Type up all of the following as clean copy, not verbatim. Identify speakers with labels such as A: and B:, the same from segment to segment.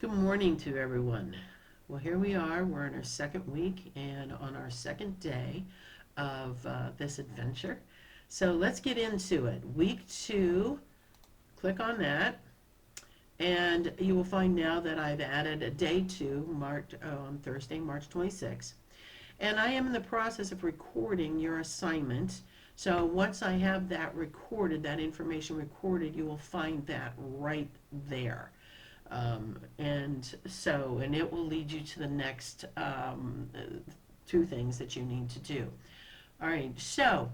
A: Good morning to everyone. Well, here we are. We're in our second week and on our second day of this adventure. So let's get into it. Week 2, click on that, and you will find now that I've added a day 2 marked on Thursday, March 26. And I am in the process of recording your assignment. So once I have that recorded, that information recorded, you will find that right there. And it will lead you to the next two things that you need to do. All right, so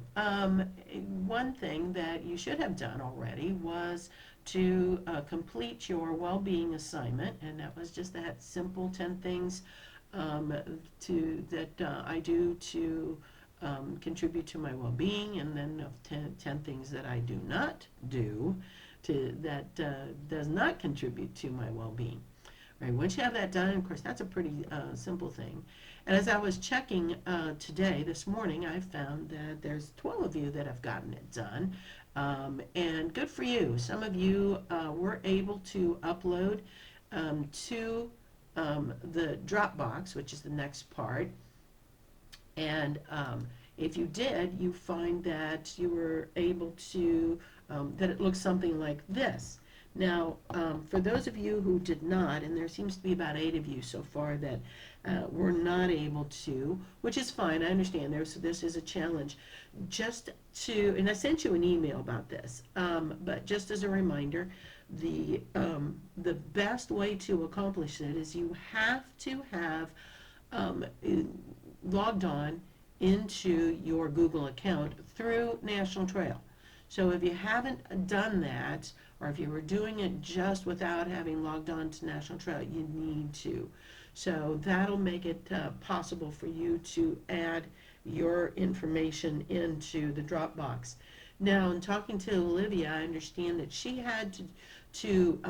A: one thing that you should have done already was to complete your well-being assignment, and that was just that simple 10 things that I do to contribute to my well-being, and then 10 things that I do not do that does not contribute to my well-being. Right, once you have that done, of course, that's a pretty simple thing. And as I was checking this morning, I found that there's 12 of you that have gotten it done. And good for you. Some of you were able to upload to the Dropbox, which is the next part. And if you did, you find that you were able to, that it looks something like this. Now, for those of you who did not, and there seems to be about 8 of you so far that were not able to, which is fine, I understand this is a challenge, and I sent you an email about this, but just as a reminder, the best way to accomplish it is you have to have logged on into your Google account through National Trail. So if you haven't done that, or if you were doing it just without having logged on to National Trail, you need to. So that'll make it possible for you to add your information into the Dropbox. Now, in talking to Olivia, I understand that she had to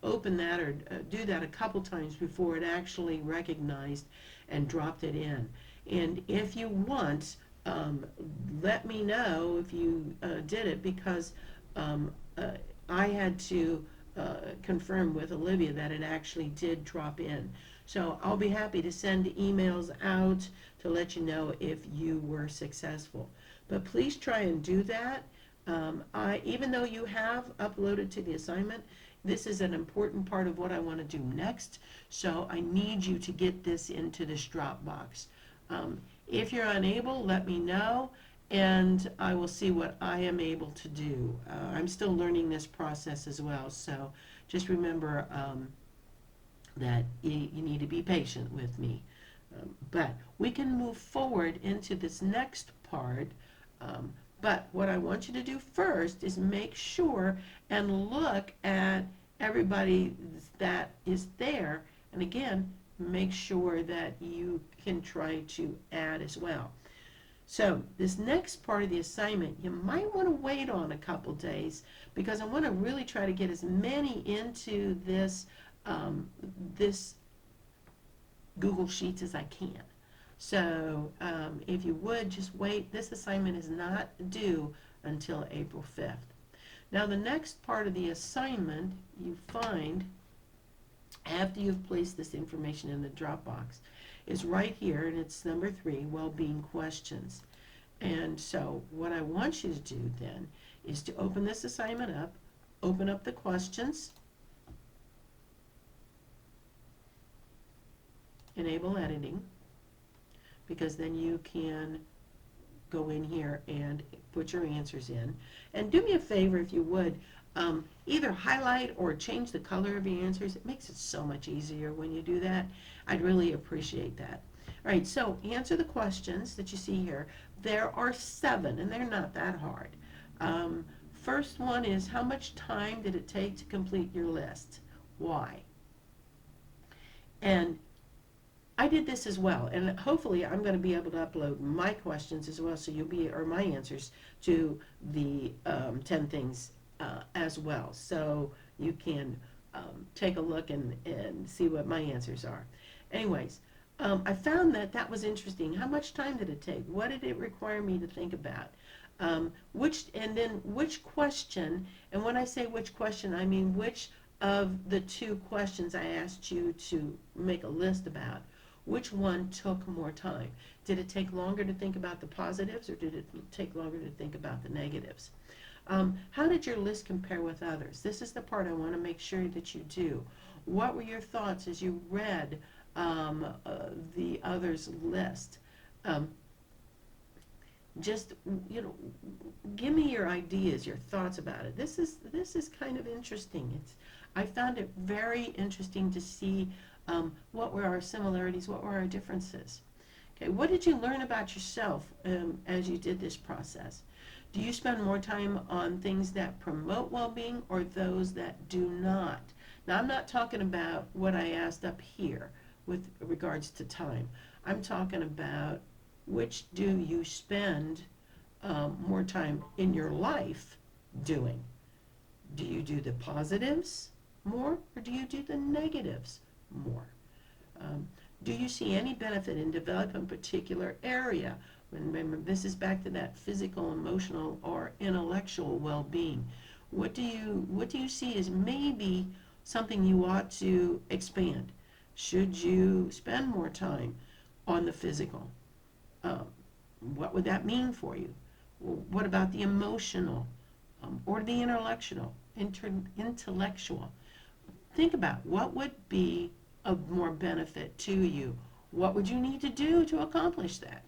A: open that or do that a couple times before it actually recognized and dropped it in. And if you want, let me know if you did it, because I had to confirm with Olivia that it actually did drop in. So I'll be happy to send emails out to let you know if you were successful. But please try and do that. Even though you have uploaded to the assignment, this is an important part of what I want to do next. So I need you to get this into this Dropbox. If you're unable, let me know, and I will see what I am able to do. I'm still learning this process as well, so just remember that you need to be patient with me. But we can move forward into this next part, but what I want you to do first is make sure and look at everybody that is there, and again, make sure that you can try to add as well. So this next part of the assignment, you might want to wait on a couple days, because I want to really try to get as many into this this Google Sheets as I can. So if you would just wait, this assignment is not due until April 5th. Now the next part of the assignment you find after you've placed this information in the Dropbox is right here, and it's number 3, well-being questions. And so what I want you to do then is to open this assignment up, open up the questions, enable editing, because then you can go in here and put your answers in. And do me a favor, if you would, either highlight or change the color of your answers. It makes it so much easier when you do that. I'd really appreciate that. All right, so answer the questions that you see here. There are 7, and they're not that hard. First one is, how much time did it take to complete your list? Why? And I did this as well, and hopefully I'm going to be able to upload my questions as well, so you'll be, or my answers to the 10 things as well, so you can take a look and see what my answers are. Anyways, I found that was interesting. How much time did it take? What did it require me to think about? Which question, and when I say which question, I mean which of the two questions I asked you to make a list about, which one took more time? Did it take longer to think about the positives, or did it take longer to think about the negatives? How did your list compare with others? This is the part I want to make sure that you do. What were your thoughts as you read the others' list? Um, just, give me your ideas, your thoughts about it. This is kind of interesting. I found it very interesting to see what were our similarities, what were our differences. Okay, what did you learn about yourself as you did this process? Do you spend more time on things that promote well-being or those that do not? Now, I'm not talking about what I asked up here with regards to time. I'm talking about which do you spend more time in your life doing? Do you do the positives more, or do you do the negatives more? Do you see any benefit in developing a particular area? Remember, this is back to that physical, emotional, or intellectual well-being. What do you see as maybe something you ought to expand? Should you spend more time on the physical? What would that mean for you? What about the emotional or the intellectual? Think about what would be of more benefit to you. What would you need to do to accomplish that?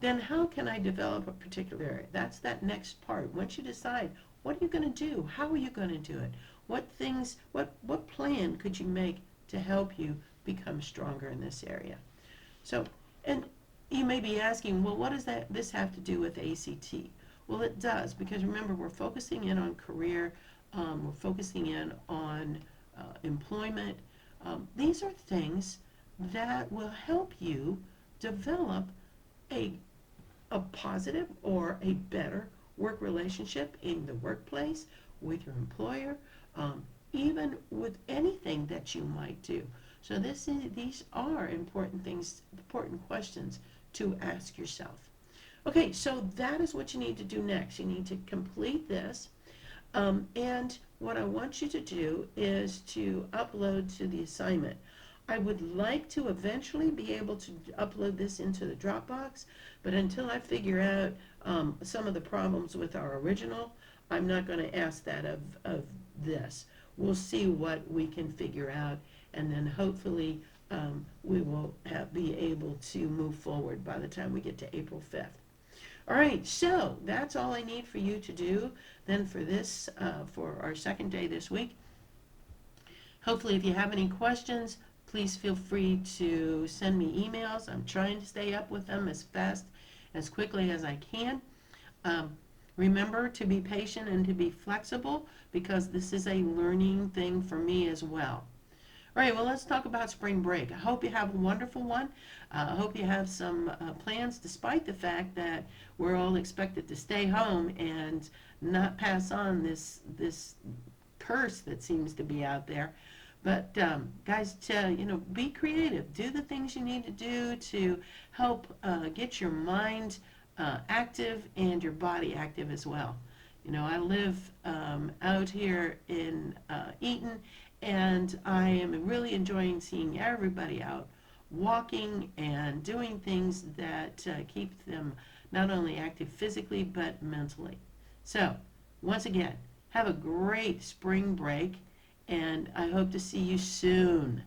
A: Then how can I develop a particular area? That's that next part. Once you decide, what are you going to do? How are you going to do it? What plan could you make to help you become stronger in this area? So, and you may be asking, well, what does this have to do with ACT? Well, it does, because remember, we're focusing in on career, we're focusing in on employment. These are things that will help you develop a positive or a better work relationship in the workplace, with your employer, even with anything that you might do. So these are important things, important questions to ask yourself. Okay, so that is what you need to do next. You need to complete this. And what I want you to do is to upload to the assignment. I would like to eventually be able to upload this into the Dropbox, but until I figure out some of the problems with our original, I'm not going to ask that of this. We'll see what we can figure out, and then hopefully we will be able to move forward by the time we get to April 5th. All right, so that's all I need for you to do then for this, for our second day this week. Hopefully, if you have any questions, please feel free to send me emails. I'm trying to stay up with them as fast, as quickly as I can. Remember to be patient and to be flexible, because this is a learning thing for me as well. All right, well, let's talk about spring break. I hope you have a wonderful one. I hope you have some plans, despite the fact that we're all expected to stay home and not pass on this curse that seems to be out there. But guys, be creative. Do the things you need to do to help get your mind active and your body active as well. I live out here in Eaton, and I am really enjoying seeing everybody out walking and doing things that keep them not only active physically but mentally. So, once again, have a great spring break, and I hope to see you soon.